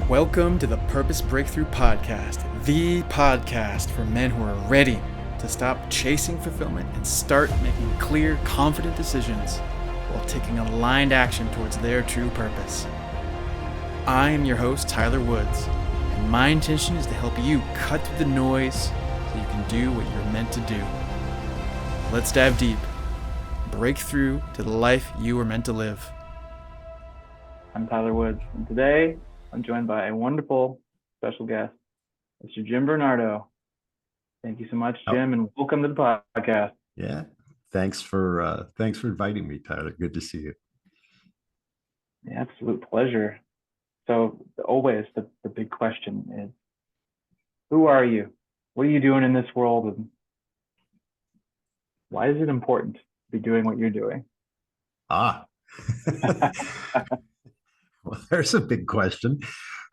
Welcome to the Purpose Breakthrough Podcast, the podcast for men who are ready to stop chasing fulfillment and start making clear, confident decisions while taking aligned action towards their true purpose. I am your host, Tyler Woods, and my intention is to help you cut through the noise so you can do what you're meant to do. Let's dive deep. Break through to the life you were meant to live. I'm Tyler Woods, and today I'm joined by a wonderful special guest, Mr. Jim Bernardo. Thank you so much, Jim, and welcome to the podcast. Yeah, thanks for inviting me, Tyler. Good to see you. Yeah, absolute pleasure. So always the big question is, who are you? What are you doing in this world? And why is it important to be doing what you're doing? Well, there's a big question.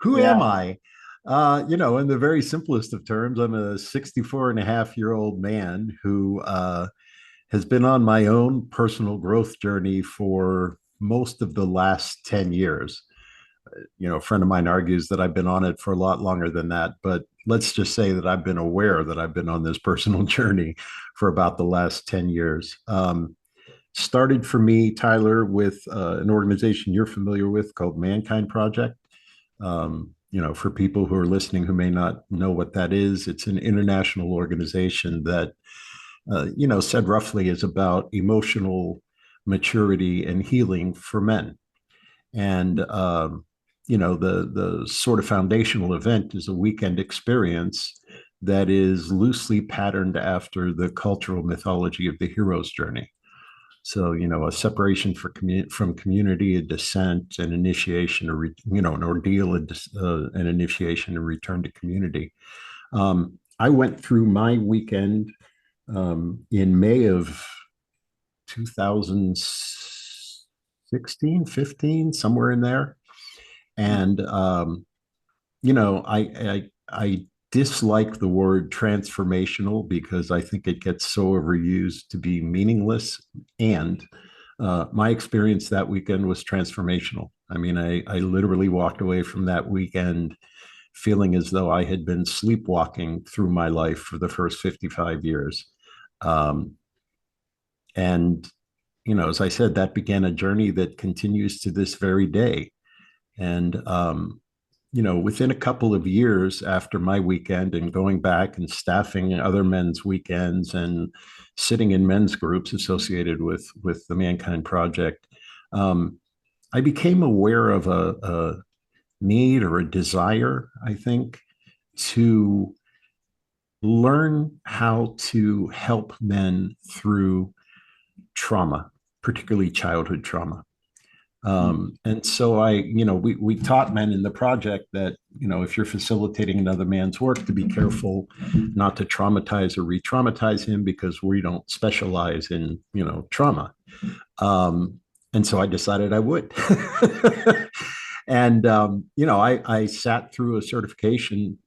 Who am I? In the very simplest of terms, I'm a 64-and-a-half-year-old man who has been on my own personal growth journey for most of the last 10 years. A friend of mine argues that I've been on it for a lot longer than that, but let's just say that I've been aware that I've been on this personal journey for about the last 10 years. Started for me, Tyler, with an organization you're familiar with called Mankind Project. For people who are listening who may not know what that is, it's an international organization that, said roughly is about emotional maturity and healing for men. And, the sort of foundational event is a weekend experience that is loosely patterned after the cultural mythology of the hero's journey. So, a separation from community, a descent, an initiation, an ordeal, an initiation, and return to community. I went through my weekend in May of 2016, 15, somewhere in there. And, I dislike the word transformational because I think it gets so overused to be meaningless. And my experience that weekend was transformational. I mean, I literally walked away from that weekend feeling as though I had been sleepwalking through my life for the first 55 years. And, as I said, that began a journey that continues to this very day. And, within a couple of years after my weekend and going back and staffing other men's weekends and sitting in men's groups associated with the Mankind Project, I became aware of a need or a desire, I think, to learn how to help men through trauma, particularly childhood trauma. And so we taught men in the project that, if you're facilitating another man's work, to be careful not to traumatize or re-traumatize him because we don't specialize in, trauma. And so I decided I would. And, I sat through a certification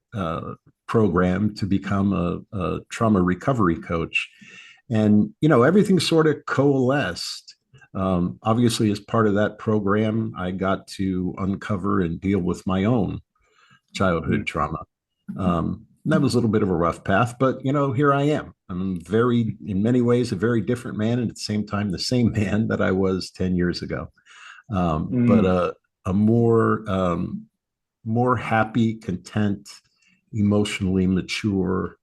program to become a trauma recovery coach. And, everything sort of coalesced. Obviously, as part of that program, I got to uncover and deal with my own childhood trauma. That was a little bit of a rough path, but here I am. I'm in many ways, a very different man, and at the same time, the same man that I was 10 years ago. But a more happy, content, emotionally mature,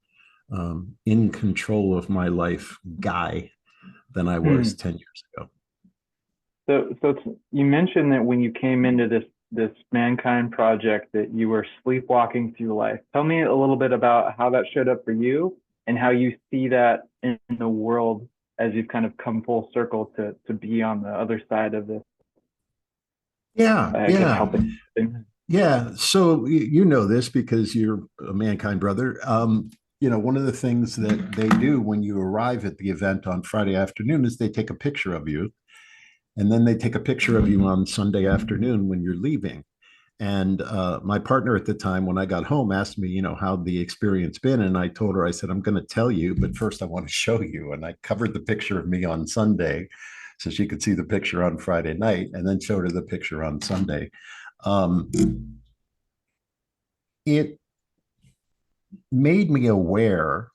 in control of my life guy than I was 10 years ago. So you mentioned that when you came into this Mankind Project that you were sleepwalking through life. Tell me a little bit about how that showed up for you and how you see that in the world as you've kind of come full circle to be on the other side of this. Yeah. So you know this because you're a Mankind brother. One of the things that they do when you arrive at the event on Friday afternoon is they take a picture of you. And then they take a picture of you on Sunday afternoon when you're leaving. And my partner at the time, when I got home, asked me, how the experience been. And I told her, I said, I'm going to tell you, but first I want to show you. And I covered the picture of me on Sunday so she could see the picture on Friday night, and then showed her the picture on Sunday. it made me aware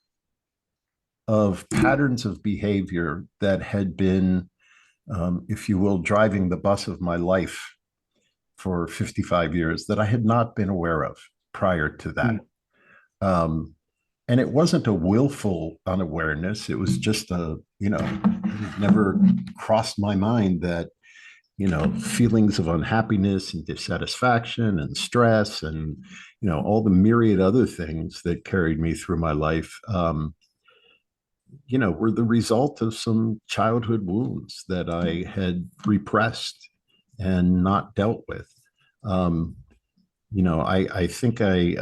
of patterns of behavior that had been, if you will, driving the bus of my life for 55 years that I had not been aware of prior to that. Mm. Um, and it wasn't a willful unawareness. It was just it never crossed my mind that, feelings of unhappiness and dissatisfaction and stress and, all the myriad other things that carried me through my life, were the result of some childhood wounds that I had repressed and not dealt with. Um, I think I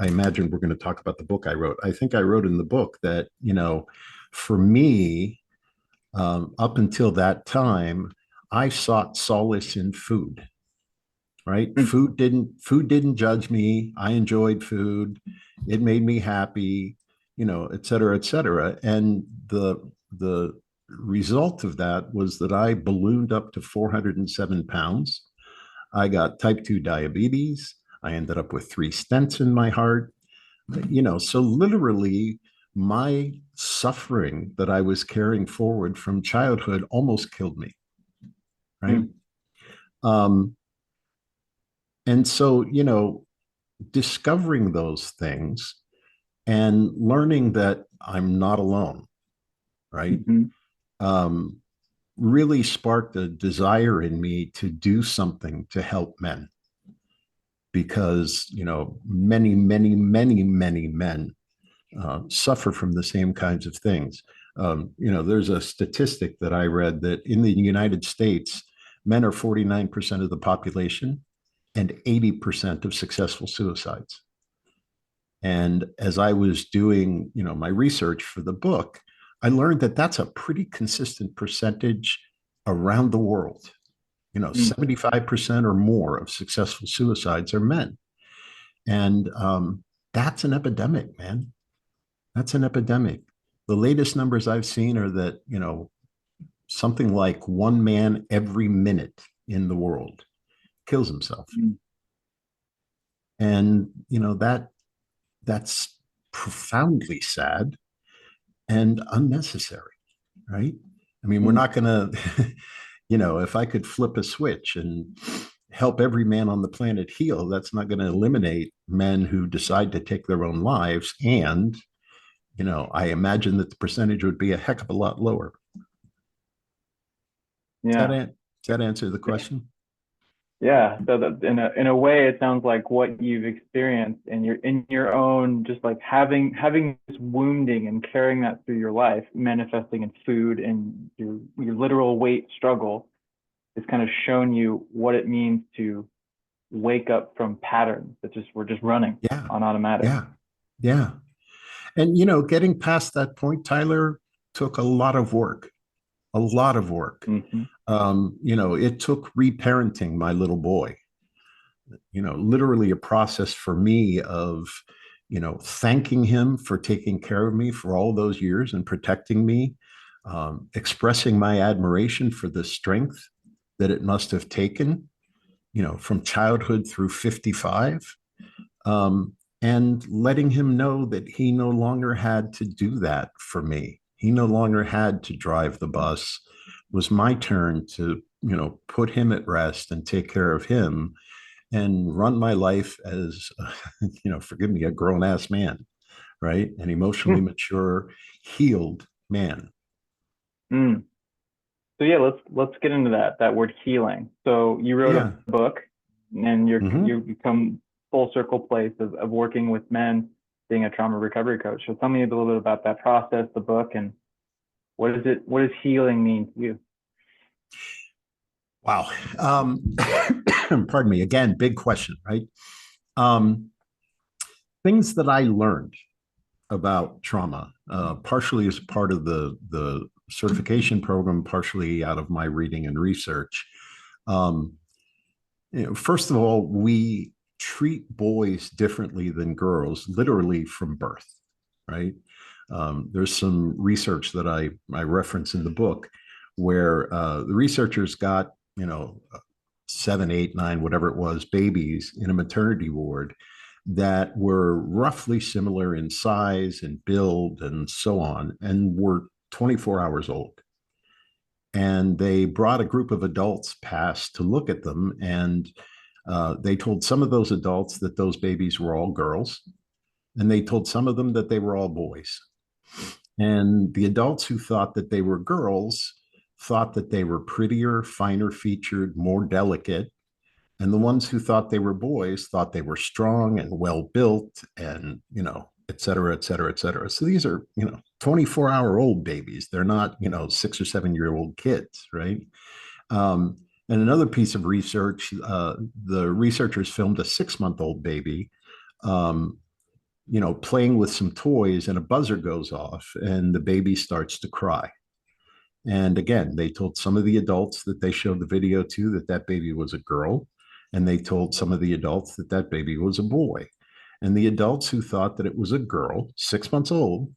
imagine we're going to talk about the book I wrote. I think I wrote in the book that, for me, up until that time, I sought solace in food, right? Mm. Food didn't judge me. I enjoyed food. It made me happy, et cetera, et cetera. And the result of that was that I ballooned up to 407 pounds. I got type 2 diabetes. I ended up with 3 stents in my heart. So literally, my suffering that I was carrying forward from childhood almost killed me. Right. Mm. Um, and so, discovering those things and learning that I'm not alone, right? Mhm. Um, really sparked a desire in me to do something to help men because, many men suffer from the same kinds of things. There's a statistic that I read that in the United States, men are 49% of the population and 80% of successful suicides. And as I was doing, my research for the book, I learned that that's a pretty consistent percentage around the world. Mm. 75% or more of successful suicides are men. And that's an epidemic, man. That's an epidemic. The latest numbers I've seen are that, something like one man every minute in the world kills himself. Mm. And, that's profoundly sad and unnecessary, right? I mean, we're Mm. not going to, if I could flip a switch and help every man on the planet heal, that's not going to eliminate men who decide to take their own lives. And, I imagine that the percentage would be a heck of a lot lower. Does that, Yeah. does that answer the question? Yeah. So that in a way, it sounds like what you've experienced in your own, just like having this wounding and carrying that through your life, manifesting in food and your literal weight struggle, has kind of shown you what it means to wake up from patterns that just we're just running Yeah. on automatic. Yeah. Yeah. And, getting past that point, Tyler, took a lot of work, a lot of work. Hmm. It took reparenting my little boy, literally a process for me of, thanking him for taking care of me for all those years and protecting me, expressing my admiration for the strength that it must have taken, from childhood through 55. Um, and letting him know that he no longer had to do that for me. He no longer had to drive the bus. It was my turn to, put him at rest and take care of him and run my life as, forgive me, a grown ass man, right? An emotionally mature, healed man. Mm. So yeah, let's get into that word healing. So you wrote a Yeah. book, and Mm-hmm. you've become full circle place of working with men, being a trauma recovery coach. So tell me a little bit about that process, the book, and what does healing mean to you? Wow. Pardon me. Again, big question, right? Um, things that I learned about trauma, partially as part of the certification program, partially out of my reading and research. Um, first of all, we treat boys differently than girls, literally from birth, right? There's some research that I reference in the book where the researchers got, 7, 8, 9, whatever it was, babies in a maternity ward that were roughly similar in size and build and so on, and were 24 hours old. And they brought a group of adults past to look at them, and they told some of those adults that those babies were all girls, and they told some of them that they were all boys. And the adults who thought that they were girls thought that they were prettier, finer featured, more delicate. And the ones who thought they were boys thought they were strong and well built and, et cetera, et cetera, et cetera. So these are, 24-hour-old babies. They're not, 6 or 7-year-old kids, right? And another piece of research, the researchers filmed a 6-month-old baby, playing with some toys, and a buzzer goes off and the baby starts to cry. And again, they told some of the adults that they showed the video to that that baby was a girl. And they told some of the adults that that baby was a boy. And the adults who thought that it was a girl, 6 months old,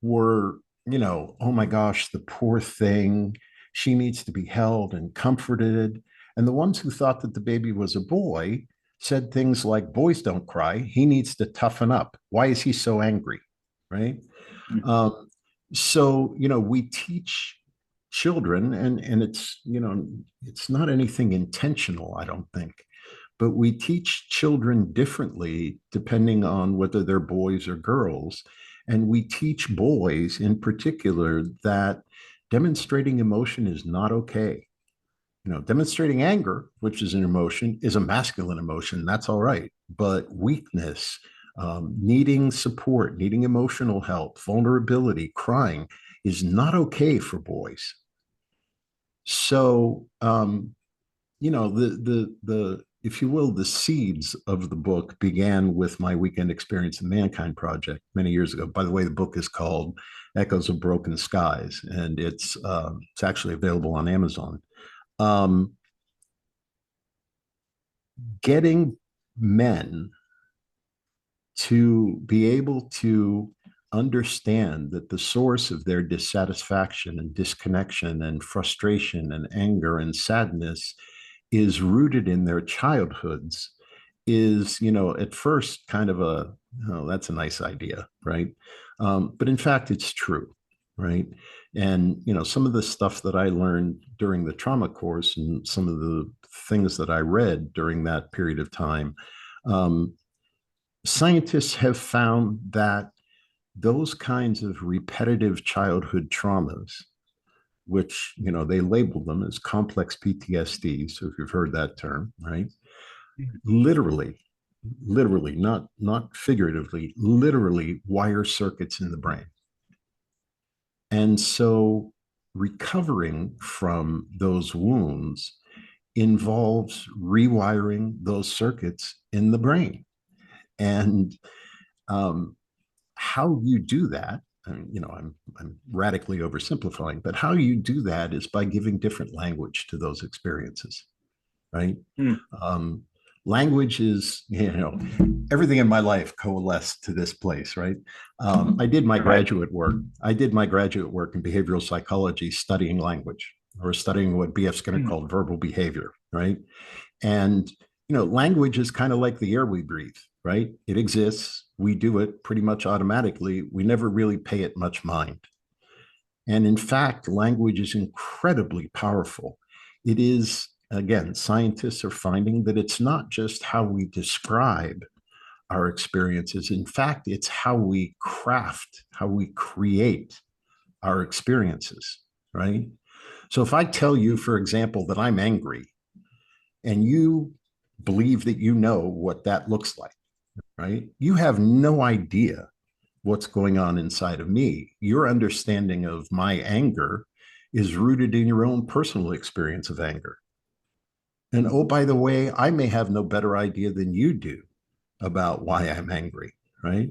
were, oh my gosh, the poor thing. She needs to be held and comforted. And the ones who thought that the baby was a boy said things like, boys don't cry. He needs to toughen up. Why is he so angry? Right. So, we teach children, and it's not anything intentional, I don't think, but we teach children differently depending on whether they're boys or girls. And we teach boys in particular that demonstrating emotion is not okay. Demonstrating anger, which is an emotion, is a masculine emotion. That's all right. But weakness, needing support, needing emotional help, vulnerability, crying is not okay for boys. So, the if you will, the seeds of the book began with my weekend experience in Mankind Project many years ago. By the way, the book is called Echoes of Broken Skies, and it's actually available on Amazon. Getting men to be able to understand that the source of their dissatisfaction and disconnection and frustration and anger and sadness is rooted in their childhoods is, at first kind of that's a nice idea, right? But in fact, it's true, right? And, some of the stuff that I learned during the trauma course and some of the things that I read during that period of time, scientists have found that those kinds of repetitive childhood traumas, which, they labeled them as complex PTSD. So if you've heard that term, right? Literally, not figuratively, literally wire circuits in the brain. And so recovering from those wounds involves rewiring those circuits in the brain. And how you do that, I'm radically oversimplifying, but how you do that is by giving different language to those experiences, right? Language is, everything in my life coalesced to this place, right? I did my graduate work. I did my graduate work in behavioral psychology, studying language, or studying what B.F. Skinner called verbal behavior, right? And language is kind of like the air we breathe, right? It exists. We do it pretty much automatically. We never really pay it much mind. And in fact, language is incredibly powerful. It is, again, scientists are finding that it's not just how we describe our experiences. In fact, it's how we craft, how we create our experiences, right? So if I tell you, for example, that I'm angry, and you believe that you know what that looks like, right? You have no idea what's going on inside of me. Your understanding of my anger is rooted in your own personal experience of anger. And oh, by the way, I may have no better idea than you do about why I'm angry, right?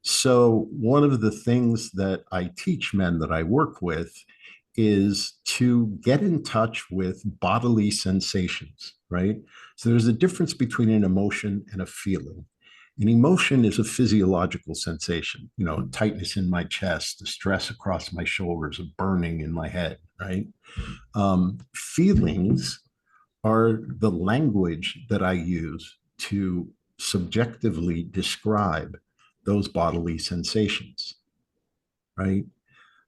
So one of the things that I teach men that I work with is to get in touch with bodily sensations, right? So there's a difference between an emotion and a feeling. An emotion is a physiological sensation, tightness in my chest, the stress across my shoulders, a burning in my head, right? Feelings are the language that I use to subjectively describe those bodily sensations, right?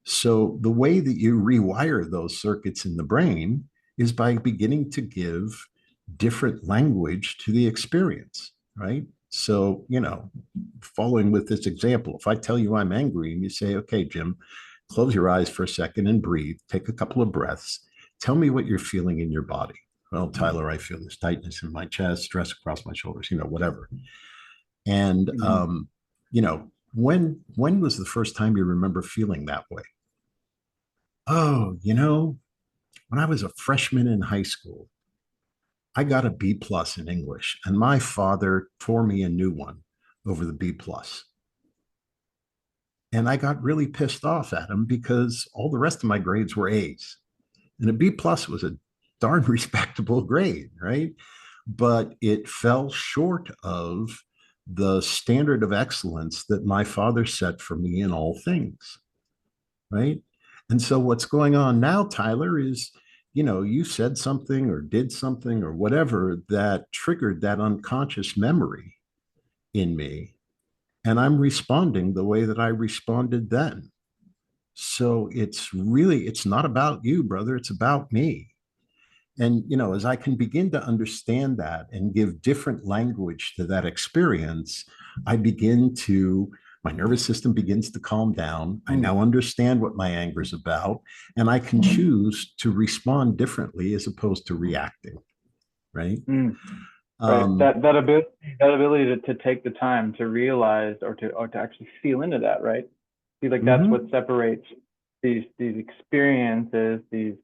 So the way that you rewire those circuits in the brain is by beginning to give different language to the experience, right? So, following with this example, if I tell you I'm angry and you say, okay, Jim, close your eyes for a second and breathe, take a couple of breaths, tell me what you're feeling in your body. Well, Tyler, I feel this tightness in my chest, stress across my shoulders, whatever. And, Mm. when was the first time you remember feeling that way? Oh, when I was a freshman in high school, I got a B plus in English, and my father tore me a new one over the B plus. And I got really pissed off at him because all the rest of my grades were A's. And a B plus was a darn respectable grade, right? But it fell short of the standard of excellence that my father set for me in all things, right? And so what's going on now, Tyler, is you said something or did something or whatever that triggered that unconscious memory in me. And I'm responding the way that I responded then. So it's not about you, brother. It's about me. And, as I can begin to understand that and give different language to that experience, my nervous system begins to calm down. I Mm. now understand what my anger is about, and I can choose to respond differently as opposed to reacting. Right. Mm. Right. Um, That ability to take the time to realize or to actually feel into that, right? See, like that's what mhm. separates these experiences, these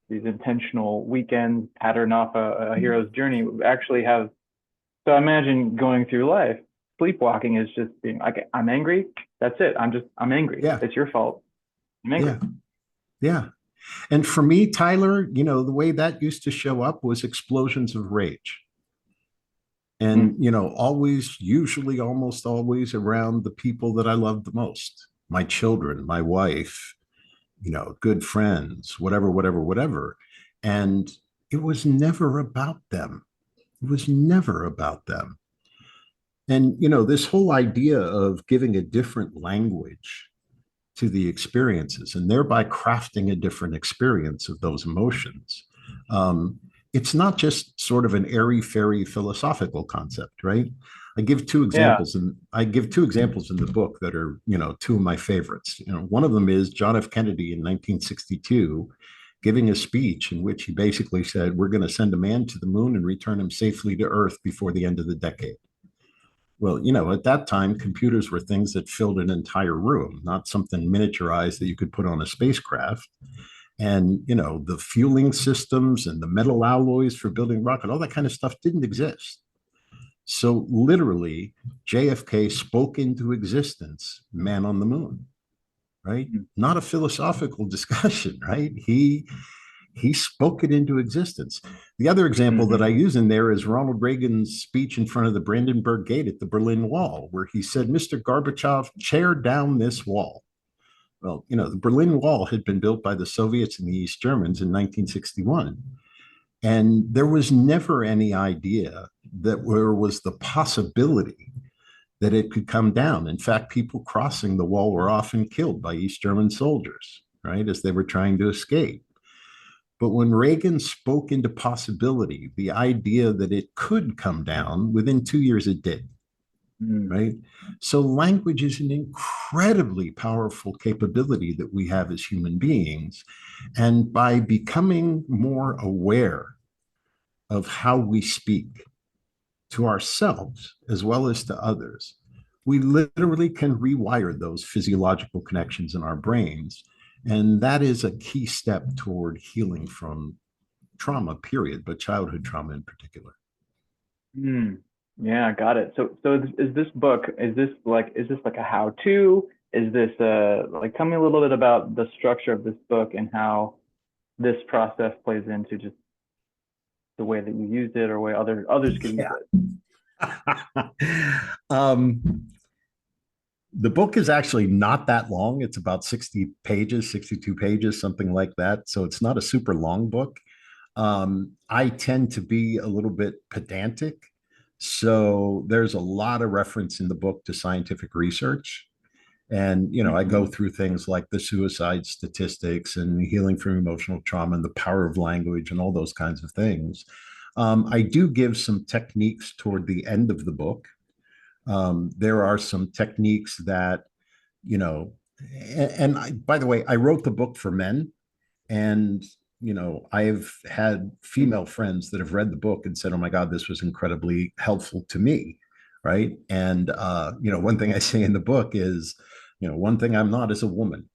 intentional weekends pattern off a hero's journey. Actually have so imagine going through life. Sleepwalking is just being like, I'm angry. That's it. I'm angry. Yeah. It's your fault. I'm Yeah. angry. Yeah. And for me, Tyler, the way that used to show up was explosions of rage. And, Mm. always, usually, almost always around the people that I love the most, my children, my wife, good friends, whatever, whatever, whatever. And it was never about them. It was never about them. And, this whole idea of giving a different language to the experiences and thereby crafting a different experience of those emotions. It's not just sort of an airy fairy philosophical concept, right? Yeah. I give two examples in the book that are, two of my favorites. One of them is John F. Kennedy in 1962 giving a speech in which he basically said, we're going to send a man to the moon and return him safely to Earth before the end of the decade. Well, at that time, computers were things that filled an entire room, not something miniaturized that you could put on a spacecraft. And, the fueling systems and the metal alloys for building rocket, all that kind of stuff didn't exist. So literally, JFK spoke into existence man on the moon, right? Mm. Not a philosophical discussion, right? He spoke it into existence. The other example that I Mm-hmm. use in there is Ronald Reagan's speech in front of the Brandenburg Gate at the Berlin Wall, where he said, Mr. Gorbachev, tear down this wall. Well, the Berlin Wall had been built by the Soviets and the East Germans in 1961. And there was never any idea that there was the possibility that it could come down. In fact, people crossing the wall were often killed by East German soldiers, right, as they were trying to escape. But when Reagan spoke into possibility, the idea that it could come down, within 2 years it did, Mm. right? So language is an incredibly powerful capability that we have as human beings. And by becoming more aware of how we speak to ourselves as well as to others, we literally can rewire those physiological connections in our brains. And that is a key step toward healing from trauma, period, but childhood trauma in particular. Mm. Yeah, got it. So is this book, is this like a how-to? Is this like tell me a little bit about the structure of this book and how this process plays into just the way that you use it or way others could use Yeah. it. um, the book is actually not that long. It's about 60 pages, 62 pages, something like that. So it's not a super long book. I tend to be a little bit pedantic. So there's a lot of reference in the book to scientific research. And, I go Hmm. through things like the suicide statistics and healing from emotional trauma and the power of language and all those kinds of things. I do give some techniques toward the end of the book. There are some techniques that, you know, and by the way, I wrote the book for men. And, I've had female friends that have read the book and said, oh my God, this was incredibly helpful to me. Right. And, one thing I say in the book is, one thing I'm not is a woman.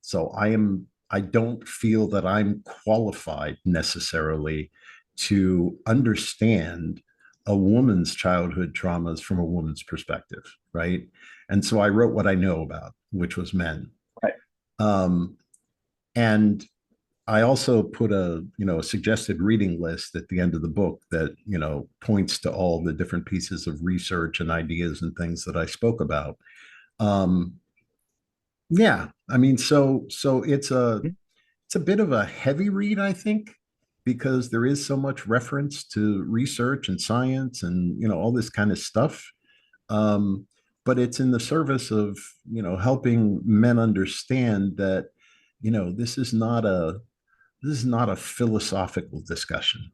So I don't feel that I'm qualified necessarily to understand a woman's childhood traumas from a woman's perspective. Right. And so I wrote what I know about, which was men. Right. Um, and I also put a suggested reading list at the end of the book that, points to all the different pieces of research and ideas and things that I spoke about. Um, yeah, I mean, so it's a bit of a heavy read, I think, because there is so much reference to research and science and, all this kind of stuff. Um, but it's in the service of, helping men understand that, this is not a philosophical discussion,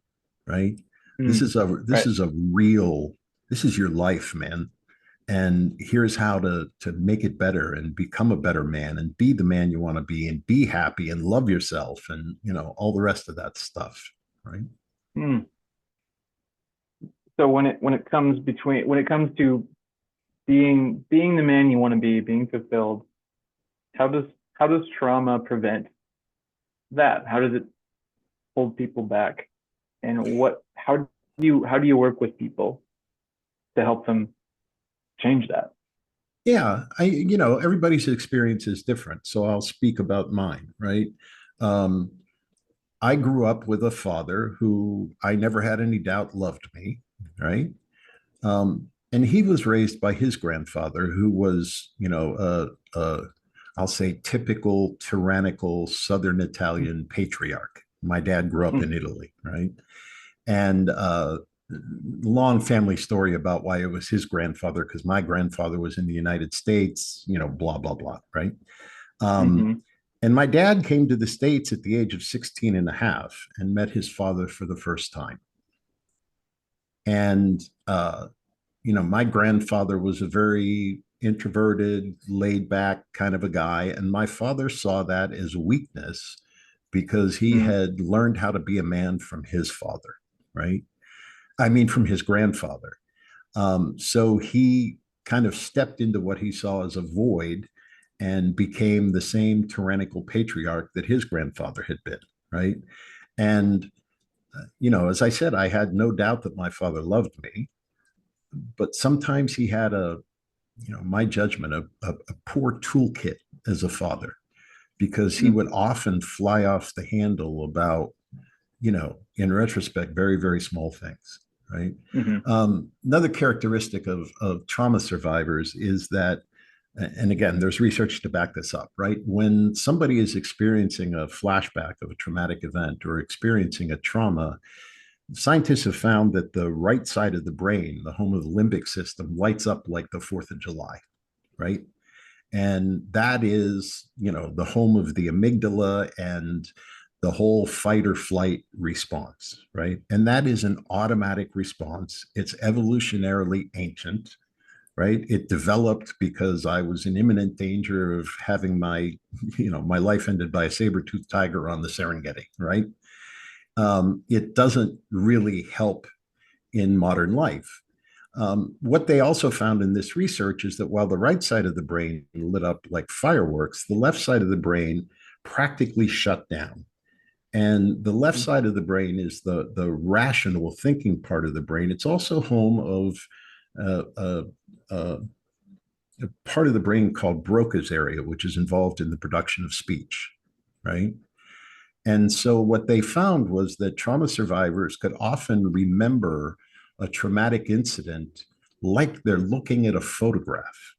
right? This Mm. is a this Right. is a real this is your life, man. And here's how to make it better and become a better man and be the man you want to be and be happy and love yourself and all the rest of that stuff, right? Mm. So when it comes to being the man you want to be, being fulfilled, how does how does trauma prevent that? How does it hold people back? And what how do you work with people to help them change that? Yeah, everybody's experience is different, so I'll speak about mine, right? um, I grew up with a father who I never had any doubt loved me, right? And he was raised by his grandfather, who was, I'll say, typical tyrannical Southern Italian patriarch. My dad grew up Mm. in Italy, right? And long family story about why it was his grandfather, because my grandfather was in the United States, blah, blah, blah, right? Um, Hmm. and my dad came to the States at the age of 16 and a half and met his father for the first time. And my grandfather was a very introverted, laid back kind of a guy. And my father saw that as weakness because he Mm. had learned how to be a man from his father, right? I mean, from his grandfather. So he kind of stepped into what he saw as a void and became the same tyrannical patriarch that his grandfather had been, right? And, as I said, I had no doubt that my father loved me, but sometimes he had my judgment, a poor toolkit as a father, because he Mm. would often fly off the handle about, in retrospect, very, very small things, right? Hmm. Another characteristic of trauma survivors is that, and again, there's research to back this up, right? When somebody is experiencing a flashback of a traumatic event or experiencing a trauma, scientists have found that the right side of the brain, the home of the limbic system, lights up like the 4th of July, right? And that is, the home of the amygdala and the whole fight or flight response, right? And that is an automatic response. It's evolutionarily ancient, right? It developed because I was in imminent danger of having my life ended by a saber-toothed tiger on the Serengeti, right? It doesn't really help in modern life. What they also found in this research is that while the right side of the brain lit up like fireworks, the left side of the brain practically shut down. And the left side of the brain is the rational thinking part of the brain. It's also home of uh, uh, uh, a part of the brain called Broca's area, which is involved in the production of speech, right? And so what they found was that trauma survivors could often remember a traumatic incident like they're looking at a photograph,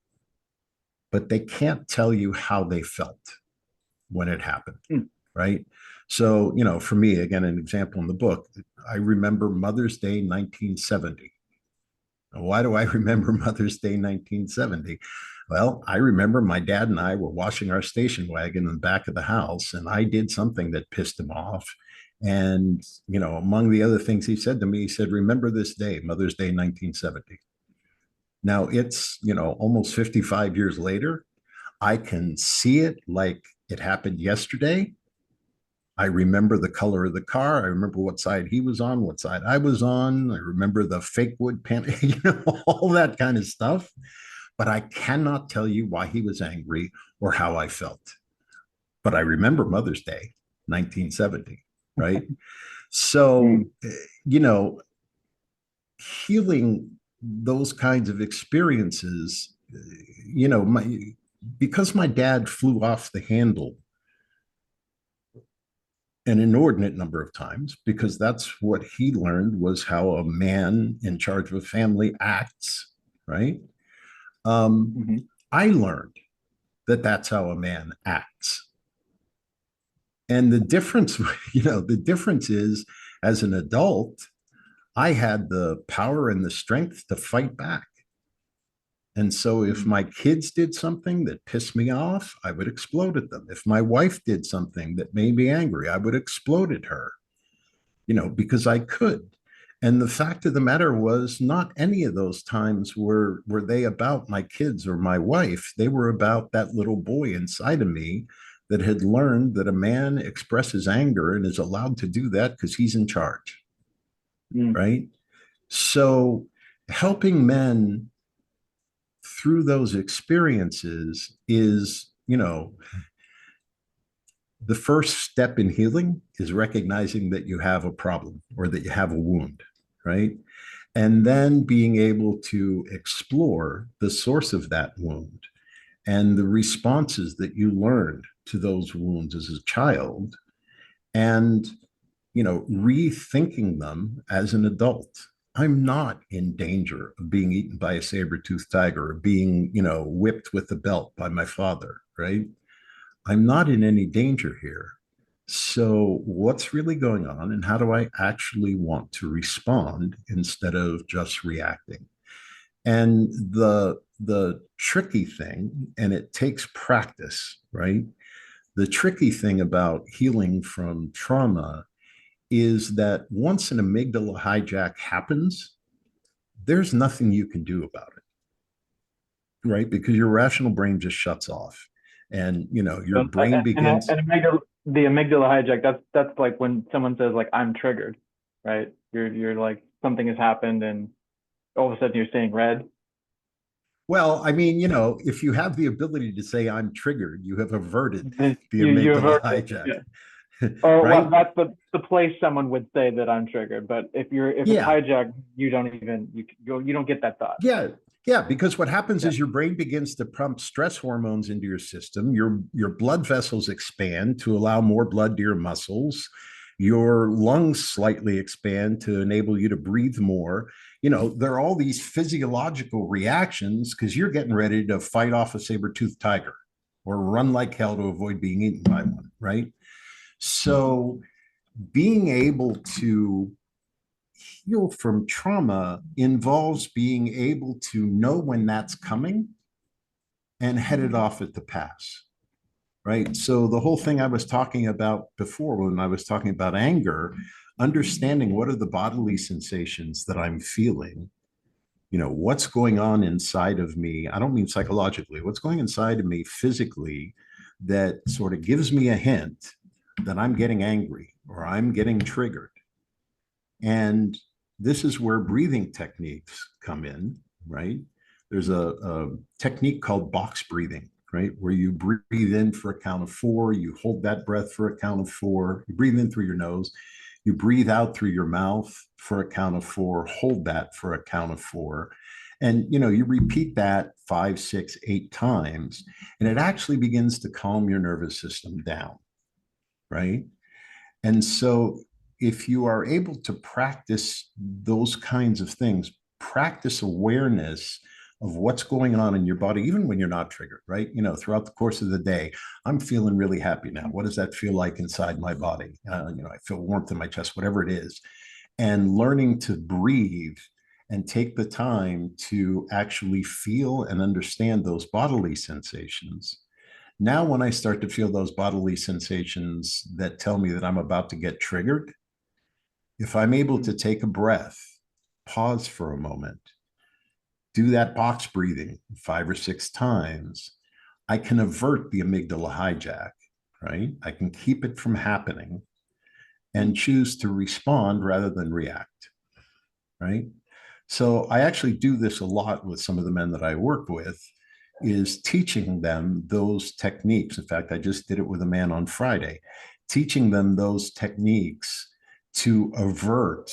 but they can't tell you how they felt when it happened, Mm. right? So, for me, again, an example in the book, I remember Mother's Day 1970. Why do I remember Mother's Day 1970? Well, I remember my dad and I were washing our station wagon in the back of the house, and I did something that pissed him off. And, among the other things he said to me, he said, "Remember this day, Mother's Day 1970." Now it's, almost 55 years later. I can see it like it happened yesterday. I remember the color of the car. I remember what side he was on, what side I was on. I remember the fake wood pan, all that kind of stuff. But I cannot tell you why he was angry or how I felt. But I remember Mother's Day, 1970, right? So, Mm. you know, healing those kinds of experiences, you know, my because my dad flew off the handle an inordinate number of times, because that's what he learned was how a man in charge of a family acts, right? Um, Hmm. I learned that that's how a man acts. And the difference, the difference is as an adult, I had the power and the strength to fight back. And so if Mm. my kids did something that pissed me off, I would explode at them. If my wife did something that made me angry, I would explode at her, because I could. And the fact of the matter was, not any of those times were they about my kids or my wife. They were about that little boy inside of me that had learned that a man expresses anger and is allowed to do that because he's in charge, Mm. right? So helping men through those experiences is, the first step in healing is recognizing that you have a problem or that you have a wound, right? And then being able to explore the source of that wound and the responses that you learned to those wounds as a child, and rethinking them as an adult. I'm not in danger of being eaten by a saber-toothed tiger or being, whipped with a belt by my father, right? I'm not in any danger here. So, what's really going on, and how do I actually want to respond instead of just reacting? And the tricky thing, and it takes practice, right? The tricky thing about healing from trauma is that once an amygdala hijack happens, there's nothing you can do about it, right? Because your rational brain just shuts off, and your So, brain begins. the amygdala hijack, that's like when someone says like I'm triggered, right? You're like something has happened and all of a sudden you're seeing red. Well, I mean, if you have the ability to say I'm triggered, you have averted Then the you amygdala avert it. hijack, Yeah. Or what right? that's the place someone would say that I'm triggered. But if it's Yeah, hijacked, you don't even you don't get that thought. yeah, yeah. Because what happens Yeah. is your brain begins to pump stress hormones into your system. Your blood vessels expand to allow more blood to your muscles. Your lungs slightly expand to enable you to breathe more. There are all these physiological reactions because you're getting ready to fight off a saber-toothed tiger or run like hell to avoid being eaten by one, right? So being able to heal from trauma involves being able to know when that's coming and head it off at the pass, right? So the whole thing I was talking about before when I was talking about anger, understanding what are the bodily sensations that I'm feeling, what's going on inside of me. I don't mean psychologically, what's going inside of me physically that sort of gives me a hint that I'm getting angry or I'm getting triggered. And this is where breathing techniques come in, right? There's a technique called box breathing, right? Where you breathe in for a count of 4, you hold that breath for a count of 4, you breathe in through your nose, you breathe out through your mouth for a count of 4, hold that for a count of 4. And you repeat that 5, 6, 8 times, and it actually begins to calm your nervous system down, right? And so, if you are able to practice those kinds of things, practice awareness of what's going on in your body, even when you're not triggered, right? Throughout the course of the day, I'm feeling really happy now. What does that feel like inside my body? I feel warmth in my chest, whatever it is. And learning to breathe and take the time to actually feel and understand those bodily sensations. Now, when I start to feel those bodily sensations that tell me that I'm about to get triggered, if I'm able to take a breath, pause for a moment, do that box breathing 5 or 6 times, I can avert the amygdala hijack, right? I can keep it from happening and choose to respond rather than react, right? So I actually do this a lot with some of the men that I work with, is teaching them those techniques. In fact, I just did it with a man on Friday, teaching them those techniques to avert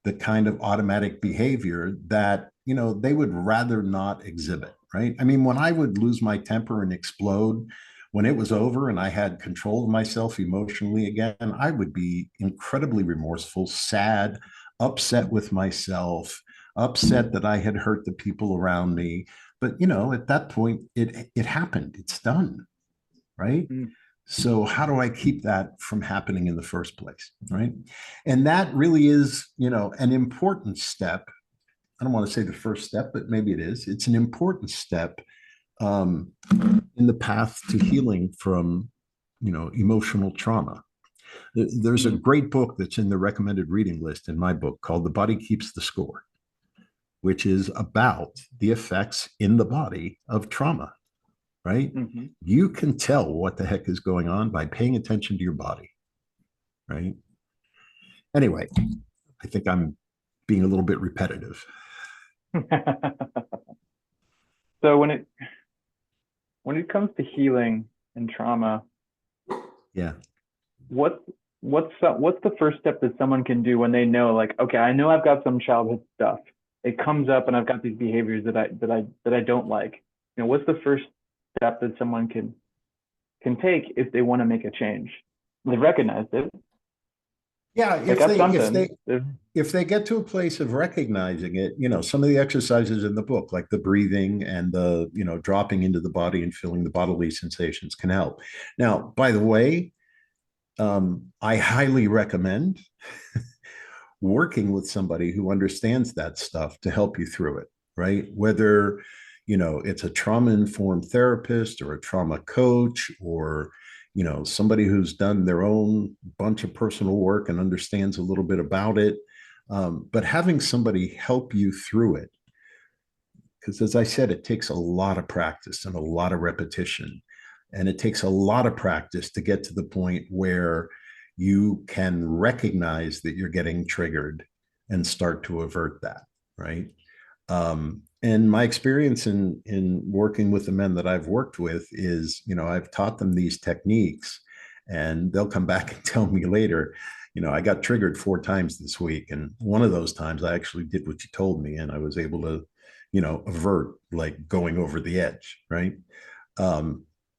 the kind of automatic behavior that, they would rather not exhibit, right? I mean, when I would lose my temper and explode, when it was over and I had control of myself emotionally again, I would be incredibly remorseful, sad, upset with myself, upset that I had hurt the people around me. But at that point, it happened. It's done, right? Mm. So how do I keep that from happening in the first place, right? And that really is, an important step. I don't want to say the first step, but maybe it is. It's an important step um, in the path to healing from, emotional trauma. There's a great book that's in the recommended reading list in my book called The Body Keeps the Score, which is about the effects in the body of trauma, right? Mm-hmm. You can tell what the heck is going on by paying attention to your body, right? Anyway, I think I'm being a little bit repetitive. So when it comes to healing and trauma, Yeah. what what's the first step that someone can do when they know, like, okay, I know I've got some childhood stuff. It comes up and I've got these behaviors that I don't like. What's the first step that someone can take if they want to make a change? They've recognized it. Yeah, They got something. if they get to a place of recognizing it, some of the exercises in the book, like the breathing and the, dropping into the body and feeling the bodily sensations can help. Now, by the way, I highly recommend working with somebody who understands that stuff to help you through it, right? Whether, it's a trauma informed therapist or a trauma coach or, somebody who's done their own bunch of personal work and understands a little bit about it. But having somebody help you through it, because as I said, it takes a lot of practice and a lot of repetition. And it takes a lot of practice to get to the point where you can recognize that you're getting triggered and start to avert that, right? And my experience in working with the men that I've worked with is, I've taught them these techniques, and they'll come back and tell me later, I got triggered 4 times this week, and one of those times I actually did what you told me, and I was able to, avert like going over the edge, right?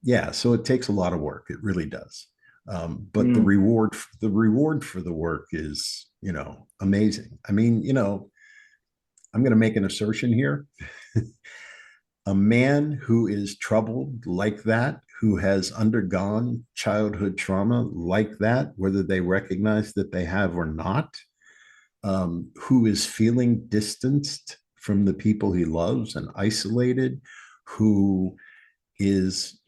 Yeah, so it takes a lot of work. It really does. But the reward for the work is, amazing. I mean, I'm going to make an assertion here. A man who is troubled like that, who has undergone childhood trauma like that, whether they recognize that they have or not, who is feeling distanced from the people he loves and isolated, who is,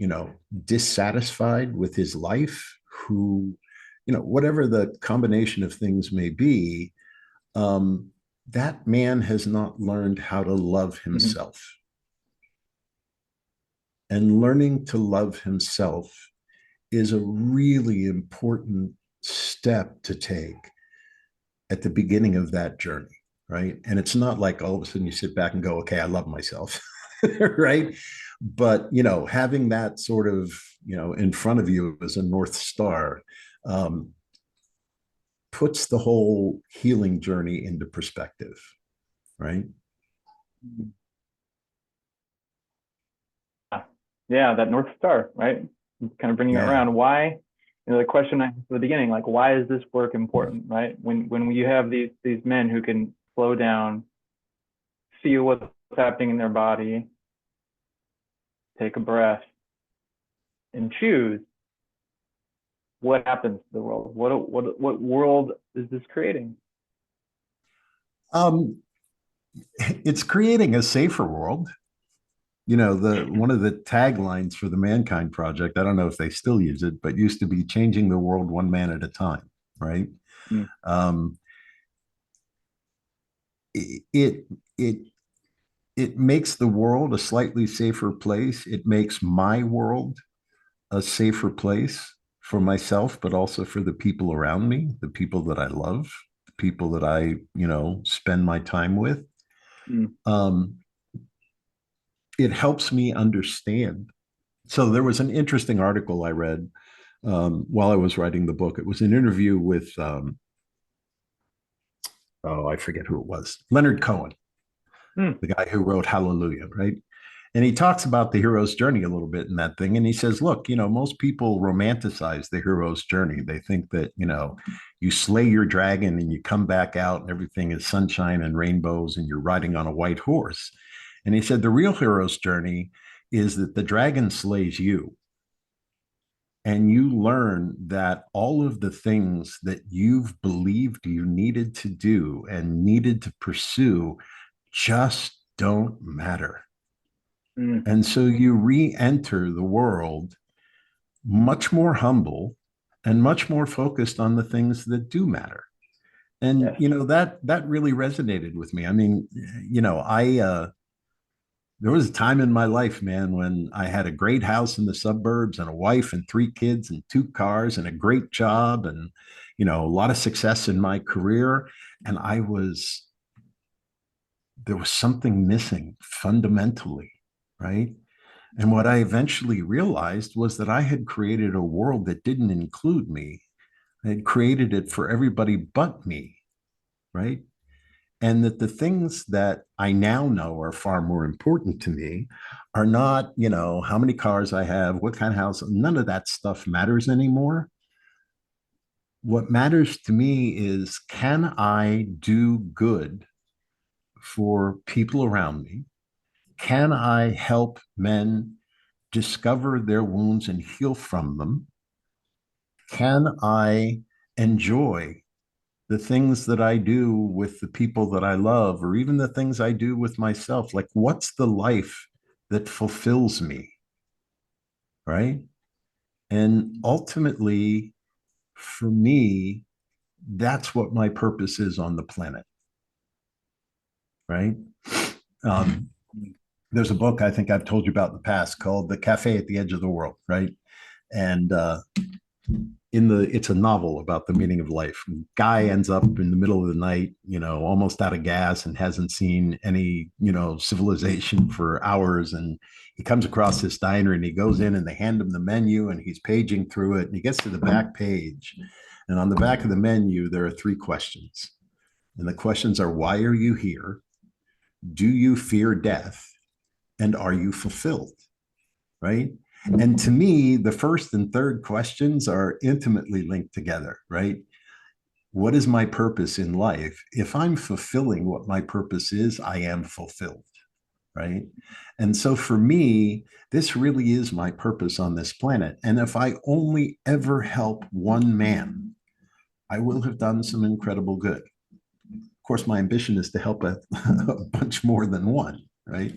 dissatisfied with his life, who, whatever the combination of things may be, that man has not learned how to love Mm-hmm. himself. And learning to love himself is a really important step to take at the beginning of that journey, right? And it's not like all of a sudden you sit back and go, okay, I love myself, right? But, having that sort of, in front of you as a North Star, um, puts the whole healing journey into perspective, right? Yeah, that North Star, right? Kind of bringing it Yeah. around. Why? The question I asked at the beginning, like, why is this work important, right? When you have these men who can slow down, feel what's happening in their body, take a breath, and choose what happens to the world. What world is this creating? Um, it's creating a safer world. You know, the one of the taglines for the Mankind Project, I don't know if they still use it, but used to be changing the world one man at a time, right? Mm. Um, it it it makes the world a slightly safer place. It makes my world a safer place for myself, but also for the people around me, the people that I love, the people that I, spend my time with. Mm. Um, it helps me understand. So there was an interesting article I read while I was writing the book. It was an interview with, oh, I forget who it was, Leonard Cohen, Mm. the guy who wrote Hallelujah, right? And he talks about the hero's journey a little bit in that thing. And he says, look, most people romanticize the hero's journey. They think that, you slay your dragon and you come back out and everything is sunshine and rainbows and you're riding on a white horse. And he said, the real hero's journey is that the dragon slays you. And you learn that all of the things that you've believed you needed to do and needed to pursue just don't matter. Mm. And so you re enter the world much more humble and much more focused on the things that do matter. And, Yes. that really resonated with me. I mean, there was a time in my life, man, when I had a great house in the suburbs and a wife and three kids and two cars and a great job and, a lot of success in my career. And there was something missing fundamentally, right? And what I eventually realized was that I had created a world that didn't include me. I had created it for everybody but me, right? And that the things that I now know are far more important to me are not, how many cars I have, what kind of house, none of that stuff matters anymore. What matters to me is, can I do good for people around me? Can I help men discover their wounds and heal from them? Can I enjoy the things that I do with the people that I love, or even the things I do with myself? Like, what's the life that fulfills me? Right. And ultimately, for me, that's what my purpose is on the planet. Right. Um, there's a book I think I've told you about in the past called The Cafe at the Edge of the World. Right. And it's a novel about the meaning of life. Guy ends up in the middle of the night, almost out of gas and hasn't seen any, civilization for hours. And he comes across this diner and he goes in and they hand him the menu and he's paging through it and he gets to the back page. And on the back of the menu, there are three questions. And the questions are, why are you here? Do you fear death? And are you fulfilled? Right. And to me, the first and third questions are intimately linked together, right? What is my purpose in life? If I'm fulfilling what my purpose is, I am fulfilled, right? And so for me, this really is my purpose on this planet. And if I only ever help one man, I will have done some incredible good. Of course, my ambition is to help a bunch more than one, right?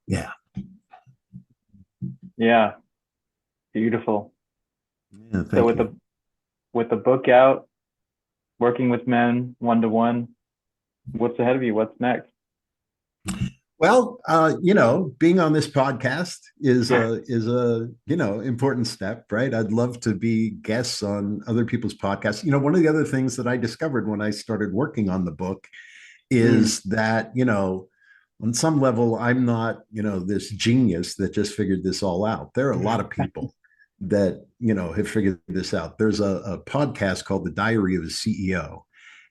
Yeah. Yeah. Beautiful. Yeah, So thank you. with the book out, working with men one to one, what's ahead of you? What's next? Well, being on this podcast is a important step, right? I'd love to be guests on other people's podcasts. One of the other things that I discovered when I started working on the book Mm. is that, on some level, I'm not, this genius that just figured this all out. There are a lot of people that, have figured this out. There's a podcast called The Diary of a CEO,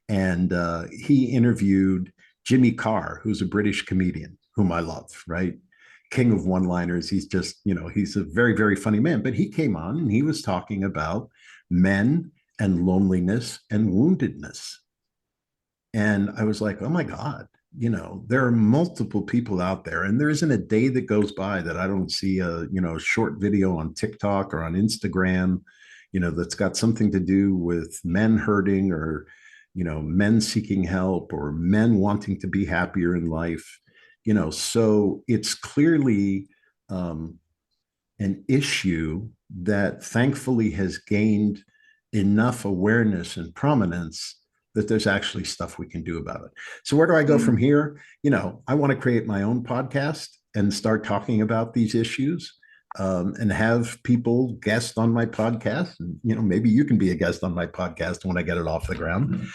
and he interviewed Jimmy Carr, who's a British comedian whom I love, right? King of one-liners. He's just, he's a very, very funny man. But he came on and he was talking about men and loneliness and woundedness. And I was like, oh my God, there are multiple people out there, and there isn't a day that goes by that I don't see a short video on TikTok or on Instagram, that's got something to do with men hurting, or, men seeking help, or men wanting to be happier in life. So it's clearly um, an issue that thankfully has gained enough awareness and prominence that there's actually stuff we can do about it. So where do I go from here? I want to create my own podcast and start talking about these issues, and have people guest on my podcast. And, maybe you can be a guest on my podcast when I get it off the ground.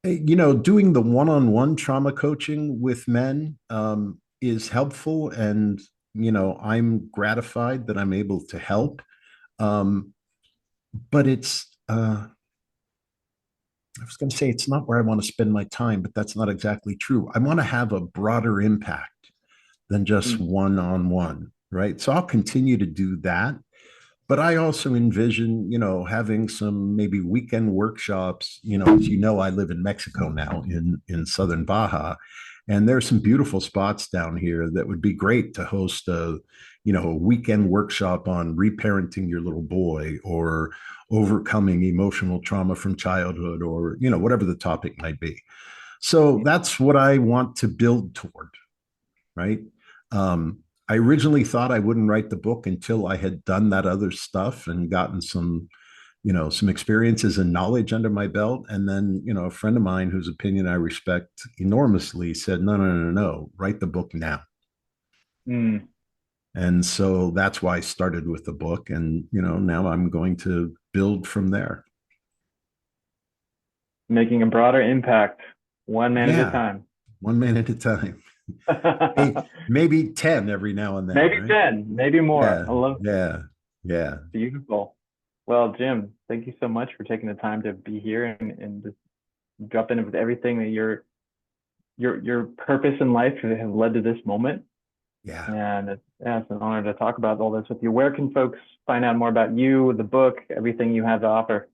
Doing the one-on-one trauma coaching with men is helpful, and I'm gratified that I'm able to help. But I was going to say it's not where I want to spend my time, but that's not exactly true. I want to have a broader impact than just one-on-one, right? So I'll continue to do that. But I also envision, having some maybe weekend workshops. As I live in Mexico now, in southern Baja, and there's some beautiful spots down here that would be great to host a weekend workshop on reparenting your little boy, or overcoming emotional trauma from childhood, or whatever the topic might be. So that's what I want to build toward, right? I originally thought I wouldn't write the book until I had done that other stuff and gotten some experiences and knowledge under my belt. And then, a friend of mine whose opinion I respect enormously said, no, no, no, no, write the book now. Mm. And so that's why I started with the book. And, now I'm going to build from there. Making a broader impact, one man at a time. One man at a time. maybe 10 every now and then. Maybe right? 10, maybe more. Yeah, I love it. Yeah. Beautiful. Well, Jim, thank you so much for taking the time to be here and just drop in with everything that your purpose in life has led to this moment. Yeah. And it's an honor to talk about all this with you. Where can folks find out more about you, the book, everything you have to offer?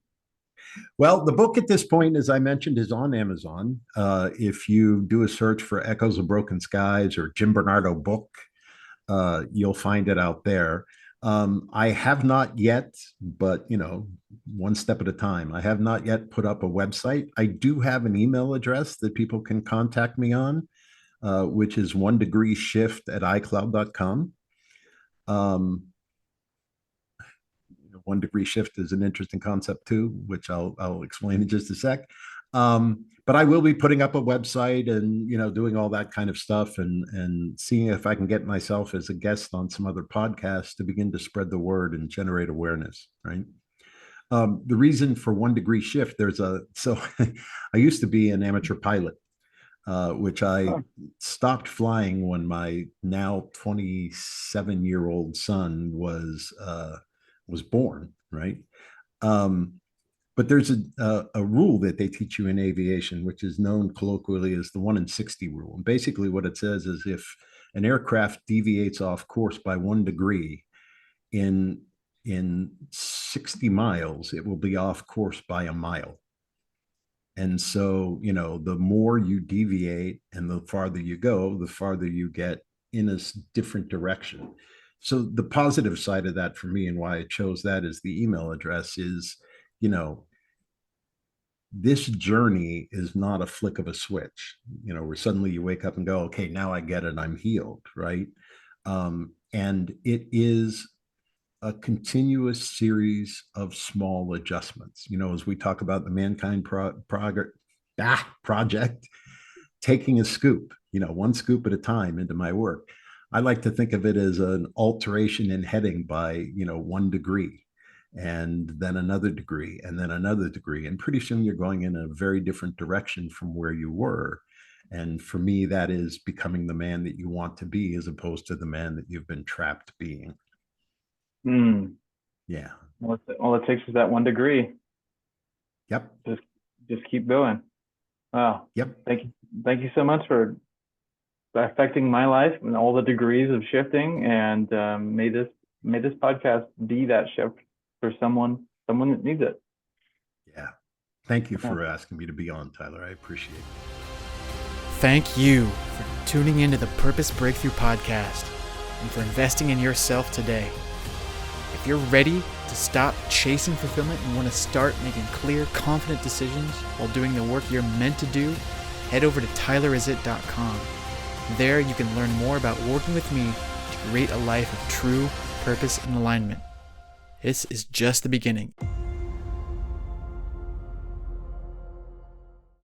Well, the book at this point, as I mentioned, is on Amazon. If you do a search for Echoes of Broken Skies or Jim Bernardo book, you'll find it out there. I have not yet, but one step at a time. I have not yet put up a website. I do have an email address that people can contact me on, which is onedegreeshift@icloud.com. 1 degree shift is an interesting concept too, which I'll explain in just a sec. But I will be putting up a website and doing all that kind of stuff, and seeing if I can get myself as a guest on some other podcasts to begin to spread the word and generate awareness. Right. The reason for 1 degree shift, so I used to be an amateur pilot, which I stopped flying when my now 27-year-old son was born, right? But there's a rule that they teach you in aviation, which is known colloquially as the 1 in 60 rule. And basically what it says is if an aircraft deviates off course by 1 degree in 60 miles, it will be off course by a mile. And so, the more you deviate and the farther you go, the farther you get in a different direction. So the positive side of that for me, and why I chose that as the email address, is, this journey is not a flick of a switch, where suddenly you wake up and go, okay, now I get it, I'm healed, right? And it is a continuous series of small adjustments. As we talk about the Mankind Project, taking a scoop, one scoop at a time into my work. I like to think of it as an alteration in heading by, 1 degree, and then another degree, and then another degree. And pretty soon you're going in a very different direction from where you were. And for me, that is becoming the man that you want to be, as opposed to the man that you've been trapped being. Yeah. All it takes is that 1 degree. Yep. Just keep going. Wow. Yep. Thank you so much for affecting my life and all the degrees of shifting. And may this podcast be that shift for someone that needs it. Yeah. Thank you for asking me to be on, Tyler. I appreciate it. thank you for tuning into the Purpose Breakthrough Podcast and for investing in yourself today. If you're ready to stop chasing fulfillment and want to start making clear, confident decisions while doing the work you're meant to do, head over to tylerizit.com. There you can learn more about working with me to create a life of true purpose and alignment. This is just the beginning.